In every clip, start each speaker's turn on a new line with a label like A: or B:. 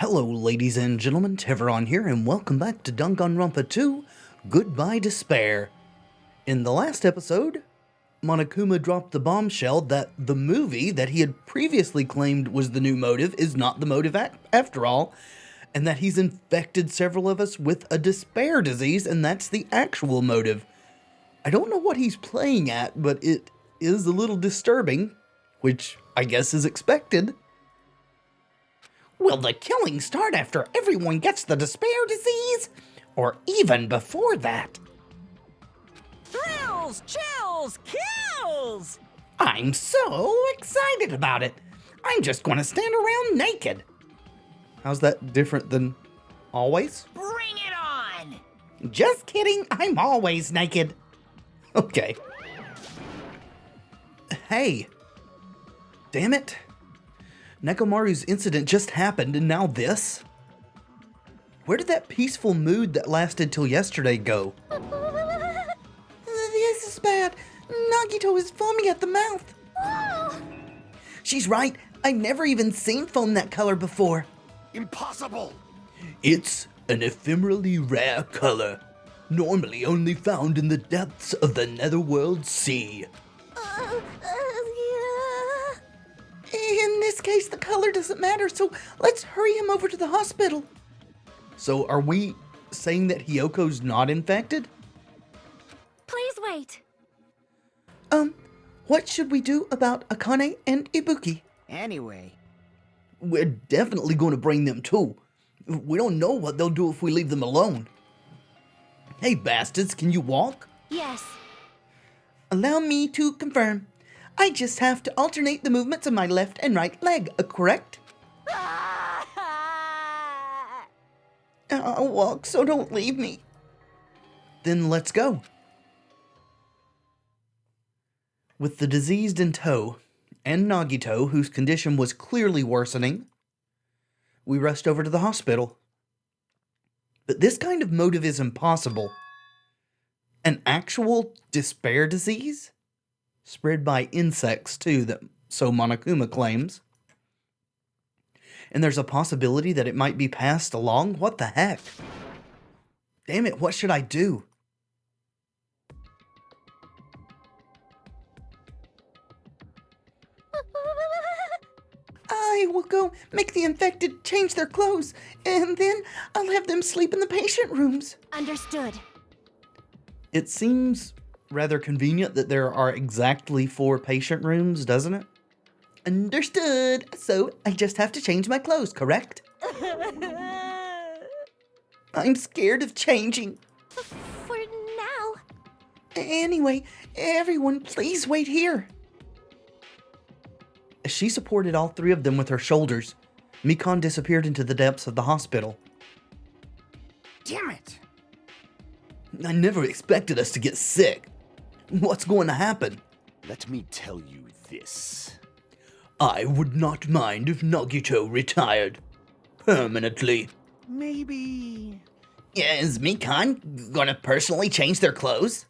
A: Hello ladies and gentlemen, Tevaron here, and welcome back to Danganronpa 2, Goodbye Despair. In the last episode, Monokuma dropped the bombshell that the movie that he had previously claimed was the new motive is not the motive after all, and that he's infected several of us with a despair disease, and that's the actual motive. I don't know what he's playing at, but it is a little disturbing, which I guess is expected. Will the killing start after everyone gets the despair disease? Or even before that?
B: Thrills, chills, kills!
A: I'm so excited about it. I'm just going to stand around naked. How's that different than always?
B: Bring it on!
A: Just kidding, I'm always naked. Okay. Hey. Damn it. Nekomaru's incident just happened, and now this? Where did that peaceful mood that lasted till yesterday go? This is bad. Nagito is foaming at the mouth. She's right. I've never even seen foam that color before.
C: Impossible!
A: It's an ephemerally rare color, normally only found in the depths of the Netherworld Sea. In this case, the color doesn't matter, so let's hurry him over to the hospital. So are we saying that Hyoko's not infected?
D: Please wait.
A: What should we do about Akane and Ibuki?
B: Anyway,
A: We're definitely going to bring them too. We don't know what they'll do if we leave them alone. Hey bastards, can you walk?
D: Yes.
A: Allow me to confirm. I just have to alternate the movements of my left and right leg, correct? I'll walk, so don't leave me. Then let's go. With the diseased in tow, and Nagito, whose condition was clearly worsening, we rushed over to the hospital. But this kind of motive is impossible. An actual despair disease? Spread by insects, too, so Monokuma claims. And there's a possibility that it might be passed along? What the heck? Damn it, what should I do? I will go make the infected change their clothes, and then I'll have them sleep in the patient rooms.
D: Understood.
A: It seems rather convenient that there are exactly 4 patient rooms, doesn't it? Understood. So I just have to change my clothes, correct? I'm scared of changing.
D: For now.
A: Anyway, everyone, please wait here. As she supported all 3 of them with her shoulders, Mikan disappeared into the depths of the hospital.
B: damn it!
A: I never expected us to get sick. What's going to happen?
C: Let me tell you this.
A: I would not mind if Nagito retired. Permanently.
C: Maybe...
A: Yeah, is Mikan gonna personally change their clothes?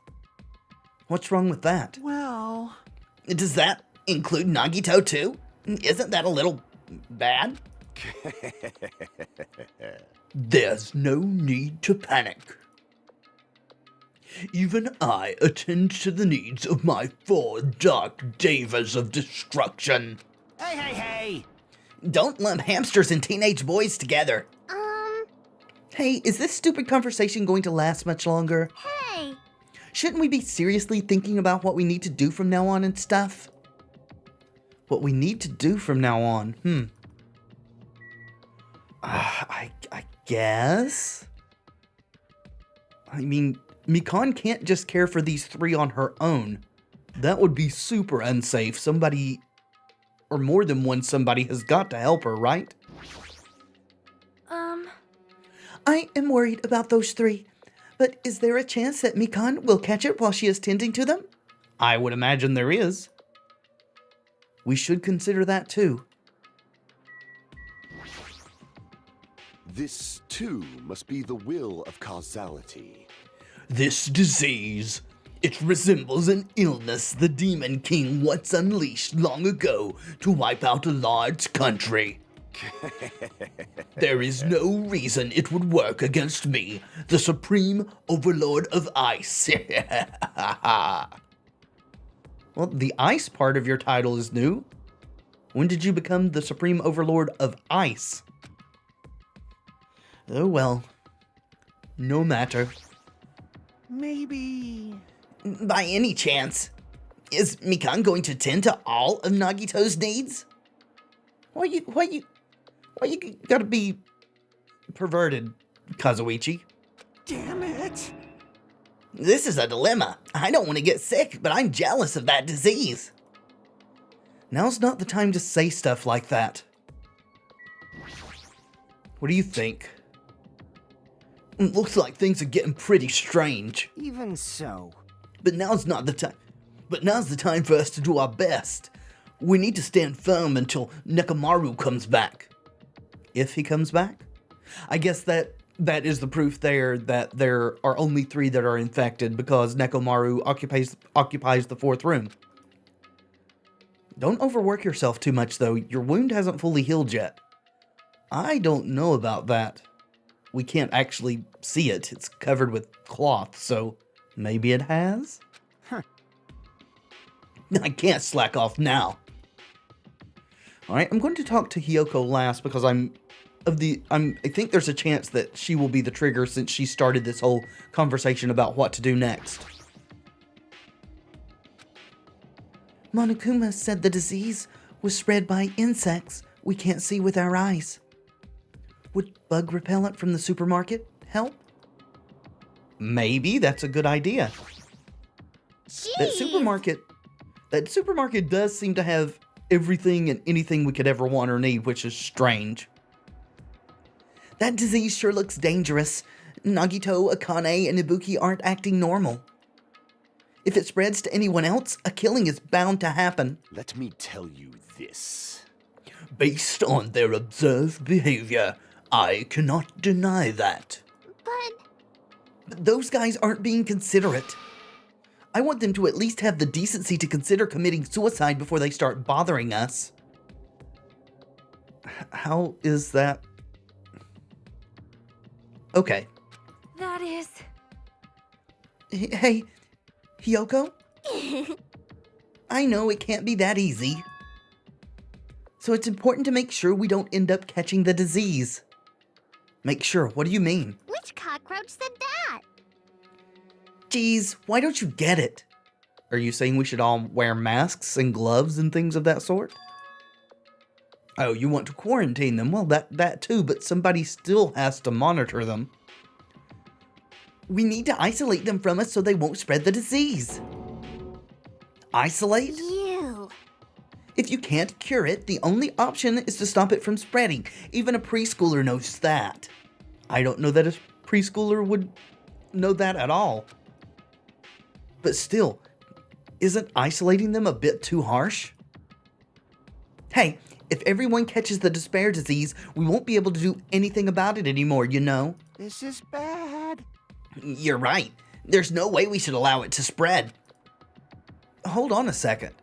A: What's wrong with that?
C: Well...
A: Does that include Nagito too? Isn't that a little bad? There's no need to panic. Even I attend to the needs of my 4 dark devas of destruction.
B: Hey, hey, hey!
A: Don't lump hamsters and teenage boys together. Hey, is this stupid conversation going to last much longer?
D: Hey!
A: Shouldn't we be seriously thinking about what we need to do from now on and stuff? What we need to do from now on, I guess? I mean, Mikan can't just care for these 3 on her own. That would be super unsafe. Somebody, or more than one somebody, has got to help her, right? I am worried about those 3, but is there a chance that Mikan will catch it while she is tending to them? I would imagine there is. We should consider that too.
C: This, too, must be the will of causality.
A: This disease, it resembles an illness the Demon King once unleashed long ago to wipe out a large country. There is no reason it would work against me, the Supreme Overlord of Ice. Well, the ice part of your title is new. When did you become the Supreme Overlord of Ice? Oh well. No matter.
B: Maybe...
A: By any chance, is Mikan going to tend to all of Nagito's needs? Why you gotta be perverted, Kazuichi?
B: Damn it!
A: This is a dilemma. I don't want to get sick, but I'm jealous of that disease. Now's not the time to say stuff like that. What do you think? Looks like things are getting pretty strange.
B: Even so.
A: But now's not the time. But now's the time for us to do our best. We need to stand firm until Nekomaru comes back. If he comes back? I guess that is the proof there that there are only 3 that are infected because Nekomaru occupies the 4th room. Don't overwork yourself too much though. Your wound hasn't fully healed yet. I don't know about that. We can't actually see it. It's covered with cloth, so maybe it has?
B: Huh.
A: I can't slack off now. Alright, I'm going to talk to Hiyoko last because I think there's a chance that she will be the trigger since she started this whole conversation about what to do next. Monokuma said the disease was spread by insects we can't see with our eyes. Would bug repellent from the supermarket help? Maybe that's a good idea. That supermarket does seem to have everything and anything we could ever want or need, which is strange. That disease sure looks dangerous. Nagito, Akane, and Ibuki aren't acting normal. If it spreads to anyone else, a killing is bound to happen.
C: Let me tell you this.
A: Based on their observed behavior, I cannot deny that. But those guys aren't being considerate. I want them to at least have the decency to consider committing suicide before they start bothering us. How is that? Okay.
D: That is...
A: Hey, Hiyoko? I know it can't be that easy. So it's important to make sure we don't end up catching the disease. Make sure, what do you mean?
D: Which cockroach said that?
A: Geez, why don't you get it? Are you saying we should all wear masks and gloves and things of that sort? Oh, you want to quarantine them? Well, that too, but somebody still has to monitor them. We need to isolate them from us so they won't spread the disease. Isolate?
D: You.
A: If you can't cure it, the only option is to stop it from spreading. Even a preschooler knows that. I don't know that a preschooler would know that at all. But still, isn't isolating them a bit too harsh? Hey, if everyone catches the despair disease, we won't be able to do anything about it anymore, you know?
B: This is bad.
A: You're right. There's no way we should allow it to spread. Hold on a second.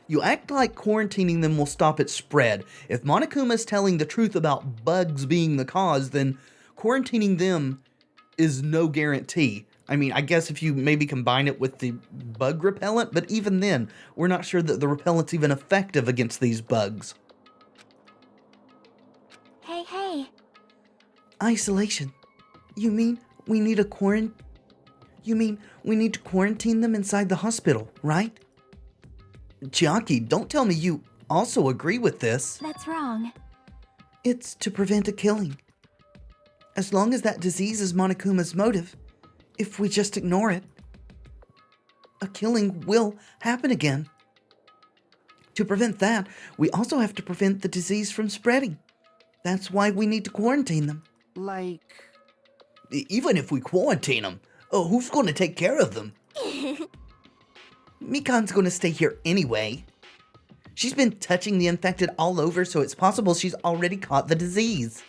A: You act like quarantining them will stop its spread. If Monokuma's telling the truth about bugs being the cause, then quarantining them is no guarantee. I mean, I guess if you maybe combine it with the bug repellent, but even then, we're not sure that the repellent's even effective against these bugs.
D: Hey.
A: Isolation. You mean we need to quarantine them inside the hospital, right? Chiaki, don't tell me you also agree with this.
D: That's wrong.
A: It's to prevent a killing. As long as that disease is Monokuma's motive, if we just ignore it, a killing will happen again. To prevent that, we also have to prevent the disease from spreading. That's why we need to quarantine them.
B: Like...
A: Even if we quarantine them, who's going to take care of them? Mikan's going to stay here anyway. She's been touching the infected all over, so it's possible she's already caught the disease.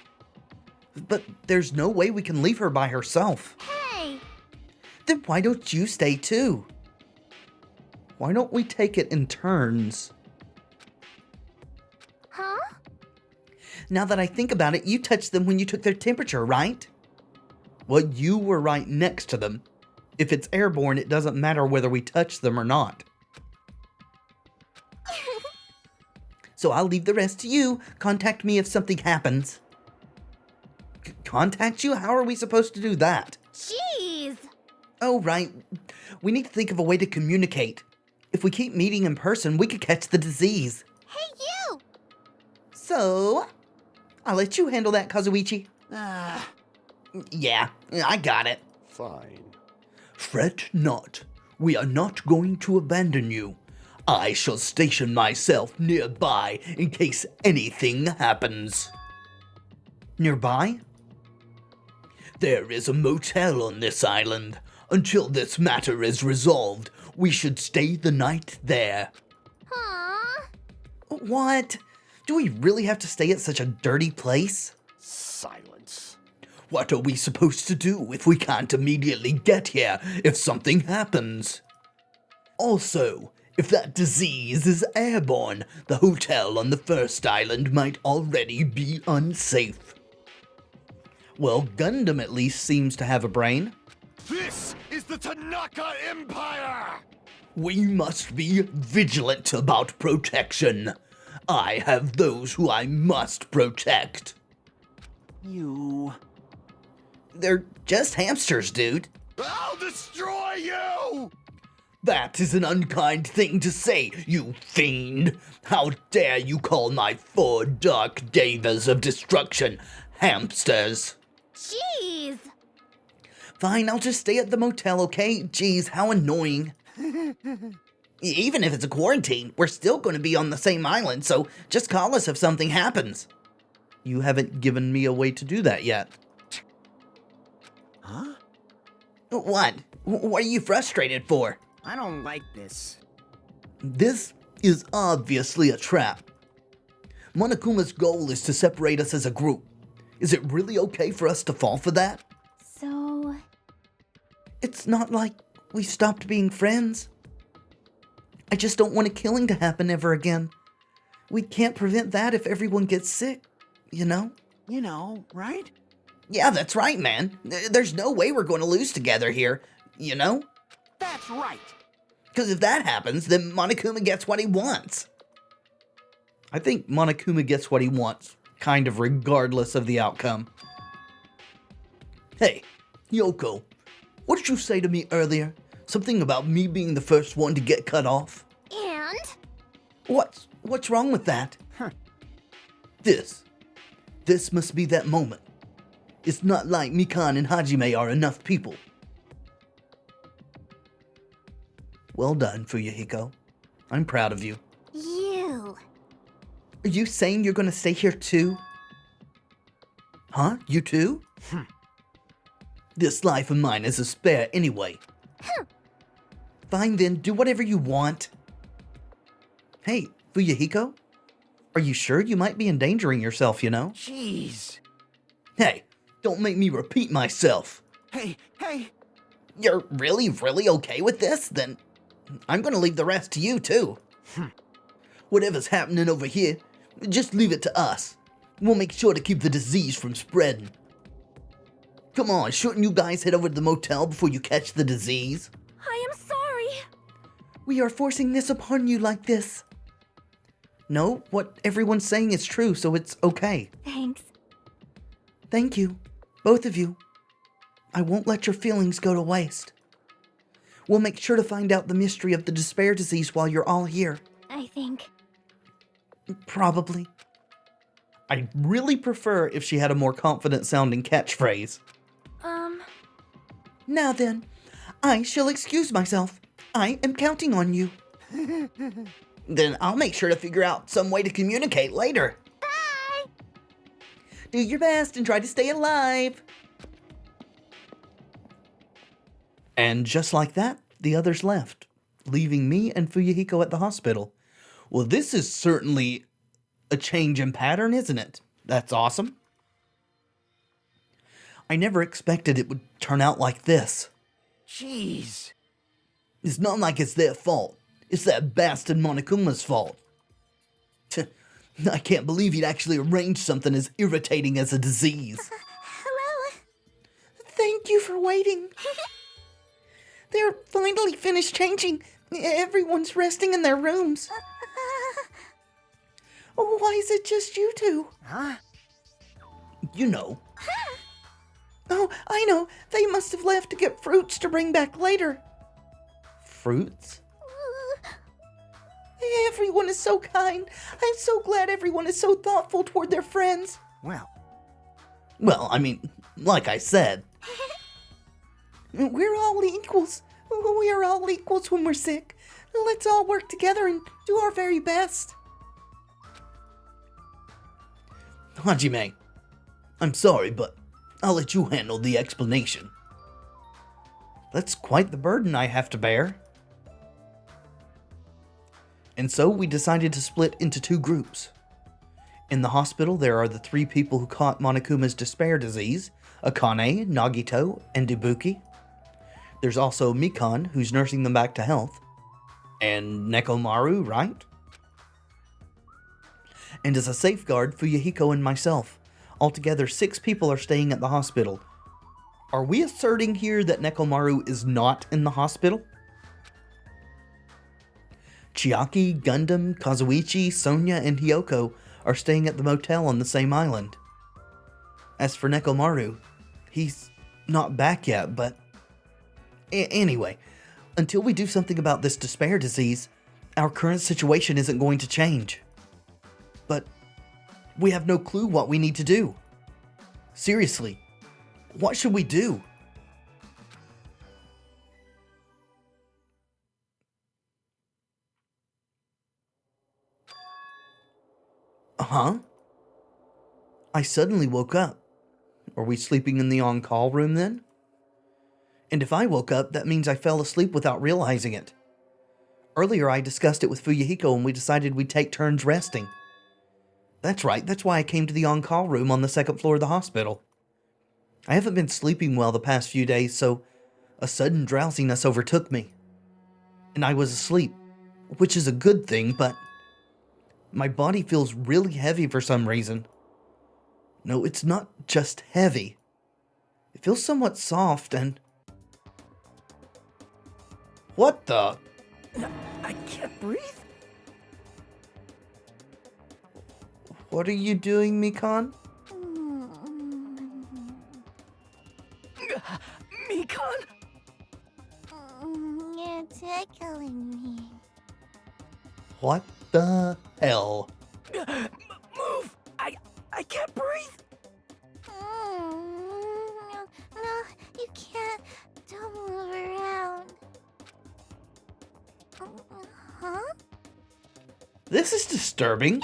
A: But there's no way we can leave her by herself.
D: Hey!
A: Then why don't you stay too? Why don't we take it in turns?
D: Huh?
A: Now that I think about it, you touched them when you took their temperature, right? Well, you were right next to them. If it's airborne, it doesn't matter whether we touch them or not. So I'll leave the rest to you. Contact me if something happens. Contact you? How are we supposed to do that?
D: Jeez!
A: Oh, right. We need to think of a way to communicate. If we keep meeting in person, we could catch the disease.
D: Hey, you!
A: So, I'll let you handle that, Kazuichi. Yeah, I got it.
C: Fine.
A: Fret not. We are not going to abandon you. I shall station myself nearby in case anything happens. Nearby? There is a motel on this island. Until this matter is resolved, we should stay the night there.
D: Aww.
A: What? Do we really have to stay at such a dirty place?
C: Silence.
A: What are we supposed to do if we can't immediately get here if something happens? Also, if that disease is airborne, the hotel on the first island might already be unsafe. Well, Gundam at least seems to have a brain.
C: This is the Tanaka Empire!
A: We must be vigilant about protection. I have those who I must protect.
B: You...
A: They're just hamsters, dude.
C: I'll destroy you!
A: That is an unkind thing to say, you fiend! How dare you call my 4 dark devas of destruction hamsters?
D: Jeez!
A: Fine, I'll just stay at the motel, okay? Jeez, how annoying. Even if it's a quarantine, we're still going to be on the same island, so just call us if something happens. You haven't given me a way to do that yet.
B: Huh?
A: What? What are you frustrated for?
B: I don't like this.
A: This is obviously a trap. Monokuma's goal is to separate us as a group. Is it really okay for us to fall for that?
D: So...
A: It's not like we stopped being friends. I just don't want a killing to happen ever again. We can't prevent that if everyone gets sick, you know?
B: You know, right?
A: Yeah, that's right, man. There's no way we're going to lose together here, you know?
B: That's right.
A: Because if that happens, then Monokuma gets what he wants. I think Monokuma gets what he wants, kind of regardless of the outcome. Hey, Yoko, what did you say to me earlier? Something about me being the first one to get cut off?
D: And?
A: What's wrong with that? This must be that moment. It's not like Mikan and Hajime are enough people. Well done, Fuyuhiko. I'm proud of you.
D: You.
A: Are you saying you're gonna stay here too? Huh? You too? This life of mine is a spare anyway. Fine then, do whatever you want. Hey, Fuyuhiko? Are you sure you might be endangering yourself, you know?
B: Jeez.
A: Hey, don't make me repeat myself.
B: Hey.
A: You're really okay with this? Then I'm gonna leave the rest to you too. Whatever's happening over here, just leave it to us. We'll make sure to keep the disease from spreading. Come on, shouldn't you guys head over to the motel before you catch the disease?
D: I am sorry.
A: We are forcing this upon you like this. No, what everyone's saying is true, so it's okay.
D: Thanks.
A: Thank you, both of you. I won't let your feelings go to waste. We'll make sure to find out the mystery of the despair disease while you're all here.
D: I think.
A: Probably. I'd really prefer if she had a more confident sounding catchphrase. Now then, I shall excuse myself. I am counting on you. Then I'll make sure to figure out some way to communicate later.
D: Bye!
A: Do your best and try to stay alive. And just like that, the others left, leaving me and Fuyuhiko at the hospital. Well, this is certainly a change in pattern, isn't it? That's awesome. I never expected it would turn out like this.
B: Jeez.
A: It's not like it's their fault. It's that bastard Monokuma's fault. I can't believe he'd actually arrange something as irritating as a disease.
D: Hello?
A: Thank you for waiting. They're finally finished changing. Everyone's resting in their rooms. Why is it just you two?
B: Huh?
A: You know. Oh, I know. They must have left to get fruits to bring back later. Fruits? Everyone is so kind. I'm so glad everyone is so thoughtful toward their friends.
B: Well,
A: I mean, like I said. We're all equals. We are all equals when we're sick. Let's all work together and do our very best. Hajime, I'm sorry, but I'll let you handle the explanation. That's quite the burden I have to bear. And so we decided to split into two groups. In the hospital, there are the three people who caught Monokuma's despair disease, Akane, Nagito, and Ibuki. There's also Mikan, who's nursing them back to health. And Nekomaru, right? And as a safeguard, Fuyuhiko and myself. Altogether, 6 people are staying at the hospital. Are we asserting here that Nekomaru is not in the hospital? Chiaki, Gundam, Kazuichi, Sonya, and Hyoko are staying at the motel on the same island. As for Nekomaru, he's not back yet, but... Anyway, until we do something about this despair disease, our current situation isn't going to change. But we have no clue what we need to do. Seriously, what should we do? Huh? I suddenly woke up. Are we sleeping in the on-call room then? And if I woke up, that means I fell asleep without realizing it. Earlier I discussed it with Fuyuhiko and we decided we'd take turns resting. That's right, that's why I came to the on-call room on the 2nd floor of the hospital. I haven't been sleeping well the past few days, so a sudden drowsiness overtook me. And I was asleep, which is a good thing, but my body feels really heavy for some reason. No, it's not just heavy. It feels somewhat soft and... What the?
B: I can't breathe.
A: What are you doing, Mikan?
B: Mikan?
D: It's echoing me.
A: What the hell?
B: Move! I can't breathe.
D: No, you can't. Don't move around. Huh?
A: This is disturbing.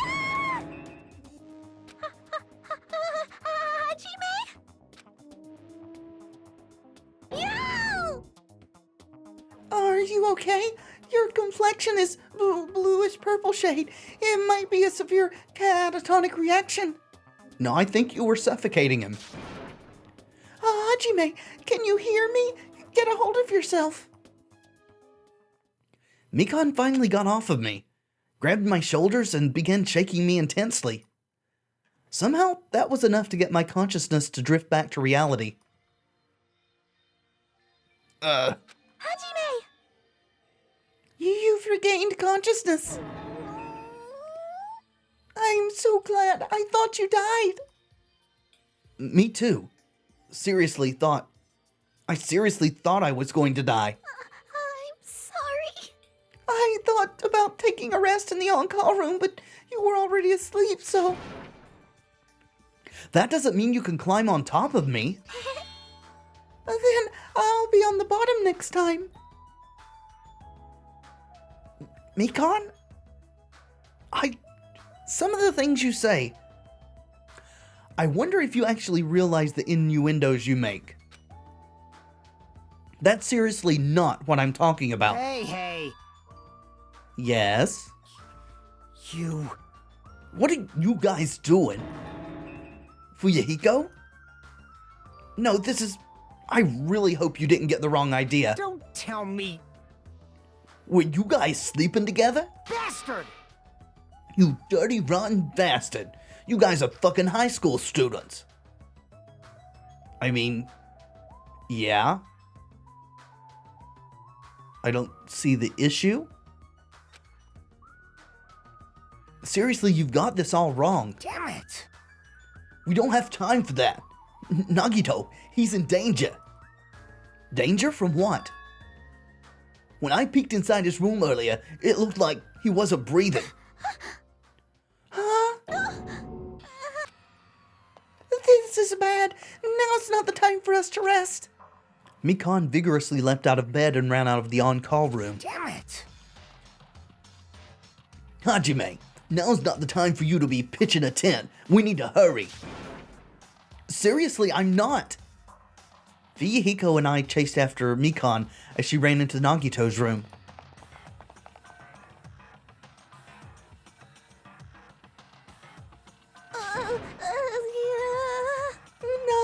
D: Hajime? No!
A: Are you okay? Your complexion is bluish purple shade. It might be a severe catatonic reaction. No, I think you were suffocating him. Hajime, can you hear me? Get a hold of yourself. Mikan finally got off of me, grabbed my shoulders, and began shaking me intensely. Somehow, that was enough to get my consciousness to drift back to reality.
D: Hajime!
A: You've regained consciousness. I'm so glad. I thought you died. Me too. I seriously thought I was going to die.
D: I'm sorry.
A: I thought about taking a rest in the on-call room, but you were already asleep, so... That doesn't mean you can climb on top of me. Then I'll be on the bottom next time. Mikan? Some of the things you say... I wonder if you actually realize the innuendos you make. That's seriously not what I'm talking about.
B: Hey.
A: Yes?
B: You...
A: What are you guys doing? Fuyuhiko? No, this is... I really hope you didn't get the wrong idea.
B: Don't tell me...
A: Were you guys sleeping together?
B: Bastard!
A: You dirty, rotten bastard. You guys are fucking high school students. I mean, yeah. I don't see the issue. Seriously, you've got this all wrong.
B: Damn it!
A: We don't have time for that. Nagito, he's in danger. Danger from what? When I peeked inside his room earlier, it looked like he wasn't breathing. Huh? This is bad. Now's not the time for us to rest. Mikan vigorously leapt out of bed and ran out of the on-call room.
B: Damn it!
A: Hajime, now's not the time for you to be pitching a tent. We need to hurry. Seriously, I'm not. Fuyuhiko and I chased after Mikan as she ran into Nagito's room.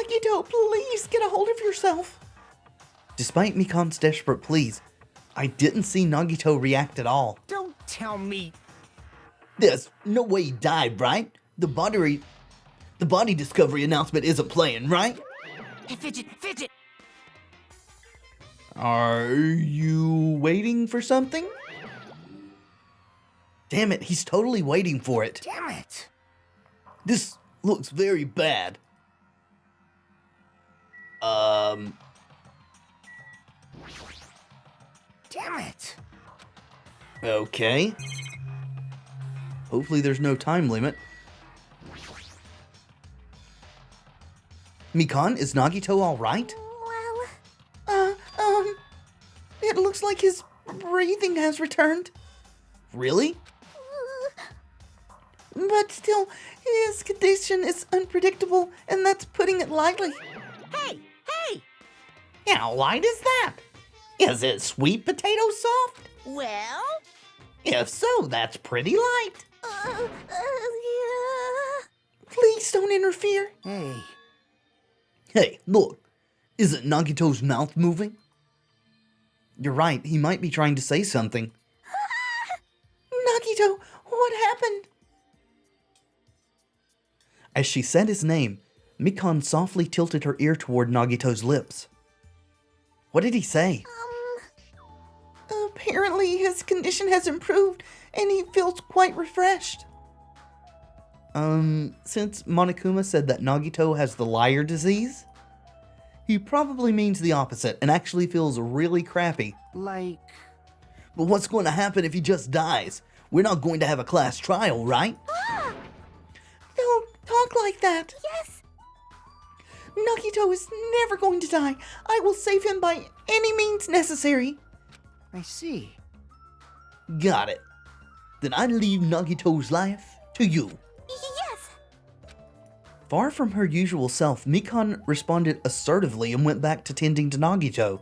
A: Nagito, please get a hold of yourself. Despite Mikan's desperate pleas, I didn't see Nagito react at all.
B: Don't tell me.
A: There's no way he died, right? The body discovery announcement isn't playing, right?
B: Hey, Fidget!
A: Are you waiting for something? Damn it, he's totally waiting for it.
B: Damn it!
A: This looks very bad.
B: Damn it!
A: Okay. Hopefully there's no time limit. Mikan, is Nagito alright?
D: Well,
A: It looks like his breathing has returned. Really? But still, his condition is unpredictable, and that's putting it lightly.
B: Hey!
A: How light is that? Is it sweet potato soft?
B: Well?
A: If so, that's pretty light.
D: yeah.
A: Please don't interfere.
B: Hey.
A: Hey, look. Isn't Nagito's mouth moving? You're right, he might be trying to say something. Nagito, what happened? As she said his name, Mikan softly tilted her ear toward Nagito's lips. What did he say? Apparently his condition has improved and he feels quite refreshed. Since Monokuma said that Nagito has the liar disease, he probably means the opposite and actually feels really crappy.
B: Like...
A: But what's going to happen if he just dies? We're not going to have a class trial, right? Don't talk like that.
D: Yes.
A: Nagito is never going to die. I will save him by any means necessary.
B: I see.
A: Got it. Then I leave Nagito's life to you.
D: Yes.
A: Far from her usual self, Mikan responded assertively and went back to tending to Nagito.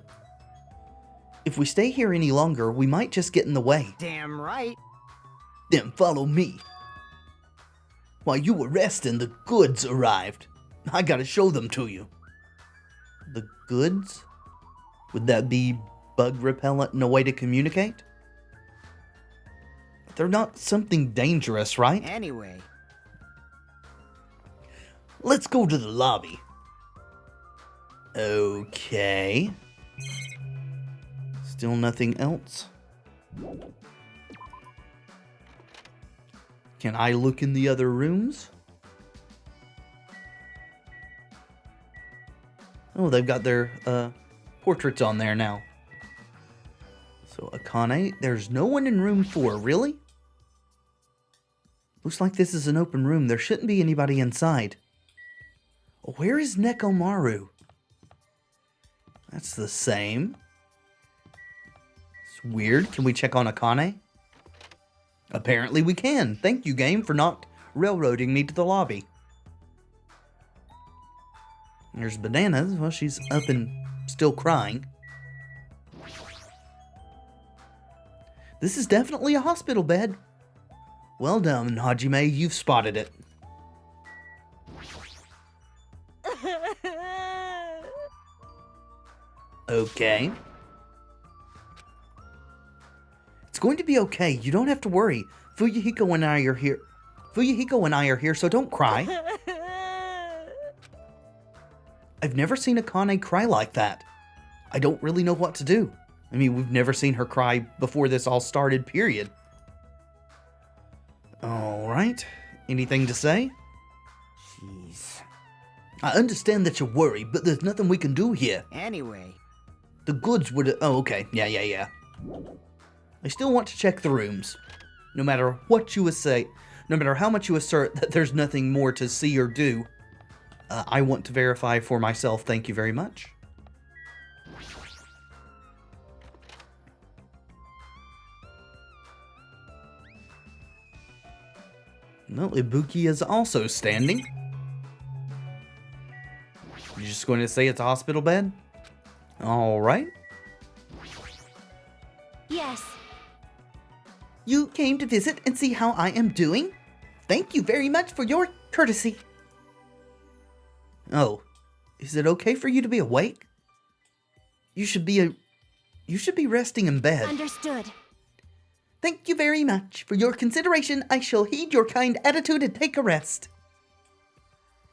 A: If we stay here any longer, we might just get in the way.
B: Damn right.
A: Then follow me. While you were resting, the goods arrived. I gotta show them to you. The goods? Would that be bug repellent and a way to communicate? They're not something dangerous, right?
B: Anyway.
A: Let's go to the lobby. Okay. Still nothing else? Can I look in the other rooms? Oh, they've got their portraits on there now. So, Akane, there's no one in room 4, really? Looks like this is an open room. There shouldn't be anybody inside. Where is Nekomaru? That's the same. It's weird. Can we check on Akane? Apparently we can. Thank you, game, for not railroading me to the lobby. There's Bananas. Well, she's up and still crying. This is definitely a hospital bed. Well done, Hajime. You've spotted it. Okay. It's going to be okay. You don't have to worry. Fuyuhiko and I are here. Fuyuhiko and I are here, so don't cry. I've never seen Akane cry like that. I don't really know what to do. I mean, we've never seen her cry before this all started, period. Alright. Anything to say?
B: Jeez.
A: I understand that you're worried, but there's nothing we can do here.
B: Anyway.
A: The goods would... Oh, okay. Yeah. I still want to check the rooms. No matter what you say, no matter how much you assert that there's nothing more to see or do, I want to verify for myself. Thank you very much. Well, Ibuki is also standing. You're just going to say it's a hospital bed? Alright.
D: Yes.
A: You came to visit and see how I am doing? Thank you very much for your courtesy. Oh, is it okay for you to be awake? You should be resting in bed.
D: Understood.
A: Thank you very much for your consideration. I shall heed your kind attitude and take a rest.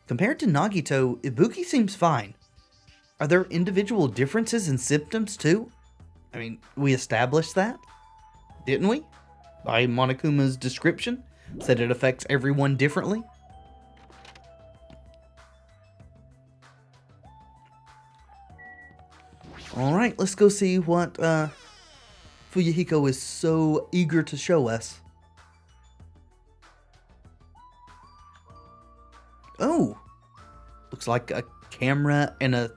A: Compared to Nagito, Ibuki seems fine. Are there individual differences in symptoms too? I mean, we established that, didn't we? By Monokuma's description, said it affects everyone differently. Alright, let's go see what Fuyuhiko is so eager to show us. Oh, looks like a camera and a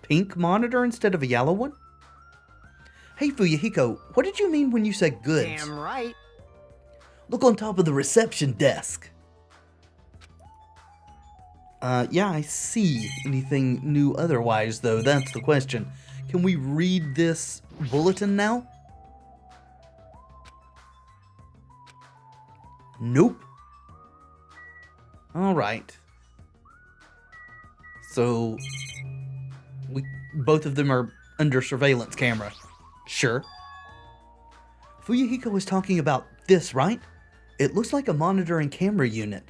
A: pink monitor instead of a yellow one. Hey Fuyuhiko, what did you mean when you said goods?
B: Damn right.
A: Look on top of the reception desk. Yeah, I see. Anything new otherwise, though? That's the question. Can we read this bulletin now? Nope. Alright. So, both of them are under surveillance camera. Sure. Fuyuhiko was talking about this, right? It looks like a monitor and camera unit.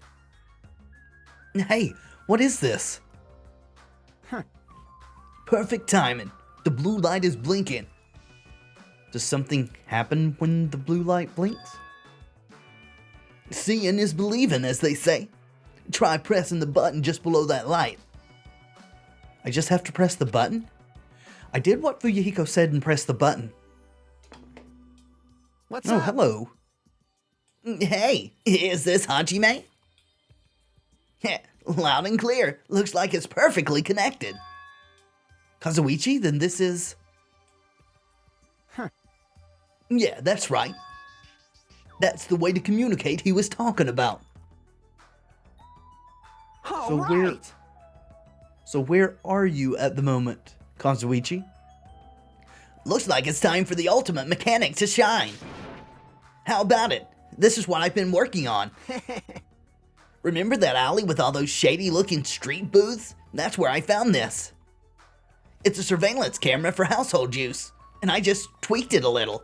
A: Hey, what is this?
B: Huh.
A: Perfect timing. The blue light is blinking. Does something happen when the blue light blinks? Seeing is believing, as they say. Try pressing the button just below that light. I just have to press the button? I did what Fuyuhiko said and pressed the button.
B: What's
A: Oh,
B: up?
A: hello. Hey, is this Hajime? Yeah, loud and clear. Looks like it's perfectly connected. Kazuichi, then this is...
B: Huh.
A: Yeah, that's right. That's the way to communicate he was talking about.
B: All right.
A: So where are you at the moment, Kazuichi? Looks like it's time for the ultimate mechanic to shine. How about it? This is what I've been working on. Remember that alley with all those shady-looking street booths? That's where I found this. It's a surveillance camera for household use, and I just tweaked it a little.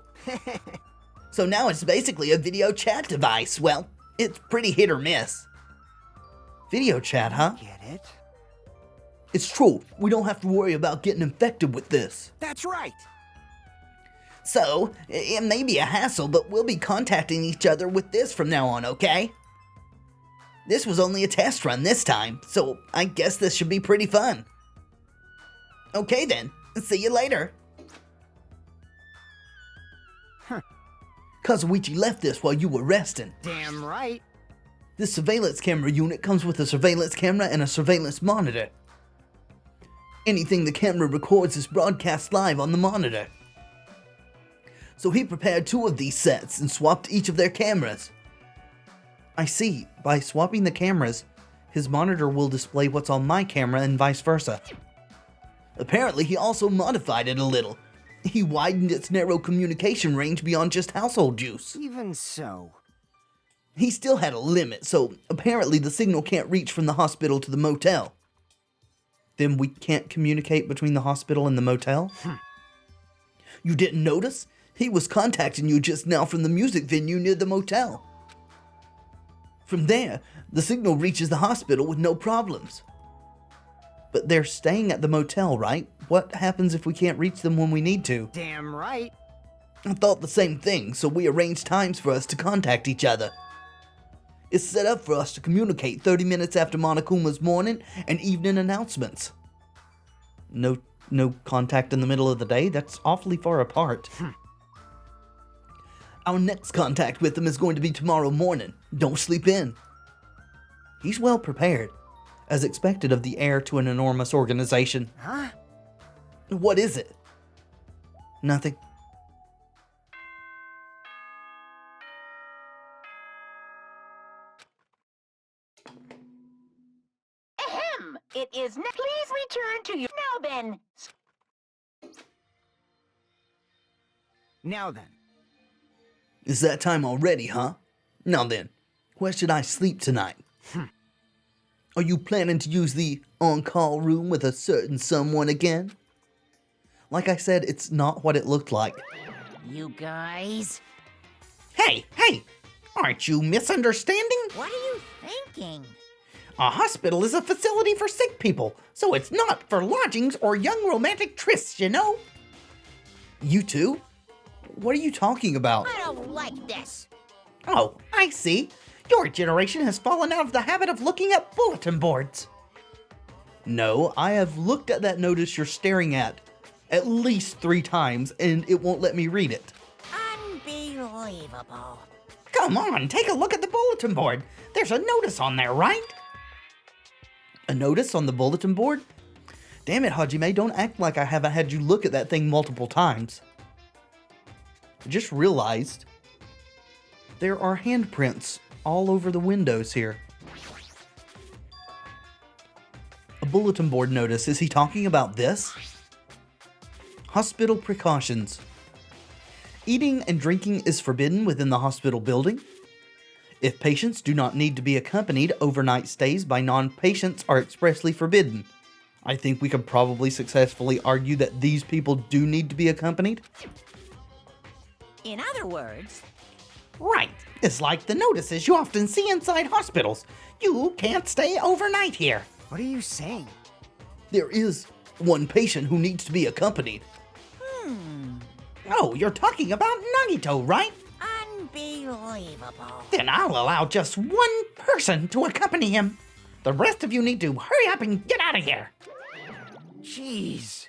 A: So now it's basically a video chat device. Well, it's pretty hit or miss. Video chat, huh?
B: Get it?
A: It's true. We don't have to worry about getting infected with this.
B: That's right.
A: So, it may be a hassle, but we'll be contacting each other with this from now on, okay? This was only a test run this time, so I guess this should be pretty fun. Okay then, see you later.
B: Huh.
A: Kazuichi left this while you were resting.
B: Damn right.
A: This surveillance camera unit comes with a surveillance camera and a surveillance monitor. Anything the camera records is broadcast live on the monitor. So he prepared 2 of these sets and swapped each of their cameras. I see, by swapping the cameras, his monitor will display what's on my camera and vice versa. Apparently he also modified it a little. He widened its narrow communication range beyond just household use.
B: Even so.
A: He still had a limit, so apparently the signal can't reach from the hospital to the motel. Then we can't communicate between the hospital and the motel? You didn't notice? He was contacting you just now from the music venue near the motel. From there, the signal reaches the hospital with no problems. But they're staying at the motel, right? What happens if we can't reach them when we need to?
B: Damn right.
A: I thought the same thing, so we arranged times for us to contact each other. It's set up for us to communicate 30 minutes after Monokuma's morning and evening announcements. No contact in the middle of the day? That's awfully far apart. Our next contact with him is going to be tomorrow morning. Don't sleep in. He's well prepared, as expected of the heir to an enormous organization.
B: Huh?
A: What is it? Nothing.
E: Ahem! It is now. Please return to your. Now then.
B: Now then.
A: Is that time already, huh? Now then, where should I sleep tonight? Are you planning to use the on-call room with a certain someone again? Like I said, it's not what it looked like.
E: You guys.
A: Hey! Aren't you misunderstanding?
E: What are you thinking?
A: A hospital is a facility for sick people, so it's not for lodgings or young romantic trysts, you know? You two? What are you talking about?
E: I don't like this.
A: Oh, I see. Your generation has fallen out of the habit of looking at bulletin boards. No, I have looked at that notice you're staring at least 3 times, and it won't let me read it.
E: Unbelievable.
A: Come on, take a look at the bulletin board. There's a notice on there, right? A notice on the bulletin board? Damn it, Hajime, don't act like I haven't had you look at that thing multiple times. I just realized there are handprints all over the windows here. A bulletin board notice. Is he talking about this? Hospital precautions. Eating and drinking is forbidden within the hospital building. If patients do not need to be accompanied, overnight stays by non-patients are expressly forbidden. I think we could probably successfully argue that these people do need to be accompanied.
E: In other words,
A: Right. It's like the notices you often see inside hospitals. You can't stay overnight here.
B: What are you saying?
A: There is one patient who needs to be accompanied. Oh, you're talking about Nagito, right?
E: unbelievable.
A: Then I'll allow just one person to accompany him. The rest of you need to hurry up and get out of here.
B: Jeez.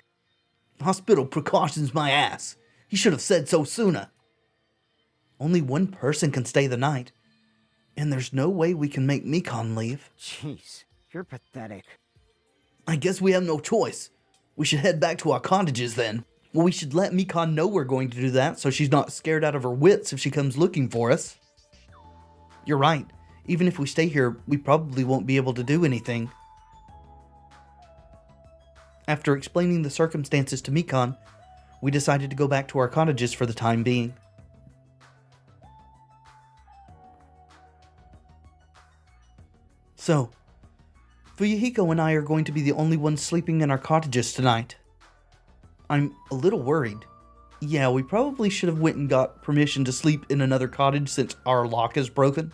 A: Hospital precautions my ass. He should have said so sooner. Only one person can stay the night. And there's no way we can make Mikon leave.
B: Jeez. You're pathetic.
A: I guess we have no choice. We should head back to our cottages then. Well, we should let Mikon know we're going to do that so she's not scared out of her wits if she comes looking for us. You're right. Even if we stay here, we probably won't be able to do anything. After explaining the circumstances to Mikon, we decided to go back to our cottages for the time being. So, Fuyuhiko and I are going to be the only ones sleeping in our cottages tonight. I'm a little worried. Yeah, we probably should have went and got permission to sleep in another cottage since our lock is broken.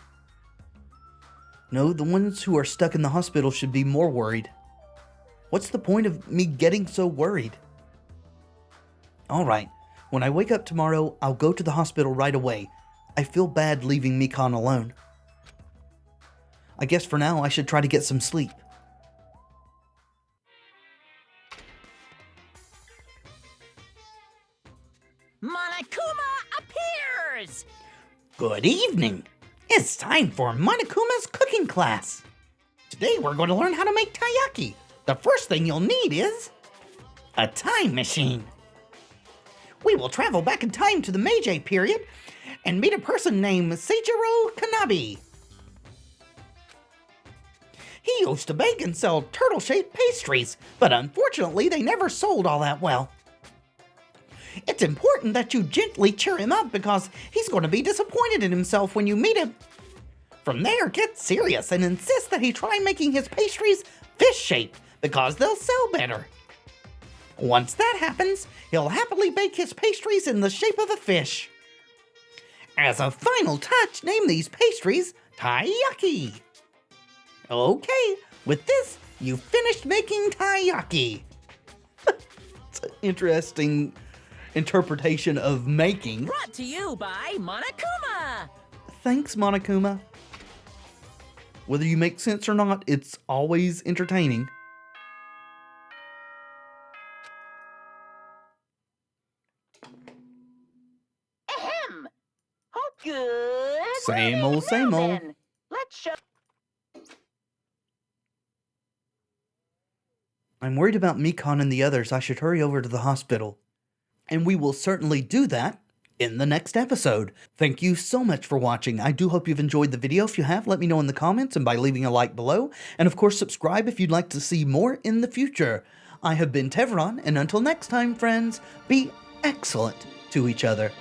A: No, the ones who are stuck in the hospital should be more worried. What's the point of me getting so worried? Alright, when I wake up tomorrow, I'll go to the hospital right away. I feel bad leaving Mikon alone. I guess for now I should try to get some sleep.
E: Monokuma appears!
A: Good evening! It's time for Monokuma's cooking class. Today we're going to learn how to make taiyaki. The first thing you'll need is a time machine. We will travel back in time to the Meiji period and meet a person named Seijiro Kanabi. He used to bake and sell turtle-shaped pastries, but unfortunately they never sold all that well. It's important that you gently cheer him up because he's going to be disappointed in himself when you meet him. From there, get serious and insist that he try making his pastries fish-shaped because they'll sell better. Once that happens, he'll happily bake his pastries in the shape of a fish. As a final touch, name these pastries taiyaki. Okay, with this, you've finished making taiyaki. It's an interesting interpretation of making.
F: Brought to you by Monokuma!
A: Thanks, Monokuma. Whether you make sense or not, it's always entertaining.
E: Ahem. Oh, good.
A: Same old,
E: Now
A: same old.
E: then, let's show.
A: I'm worried about Mikon and the others. I should hurry over to the hospital. And we will certainly do that in the next episode. Thank you so much for watching. I do hope you've enjoyed the video. If you have, let me know in the comments and by leaving a like below. And of course, subscribe if you'd like to see more in the future. I have been Tevaron, and until next time, friends, be excellent to each other.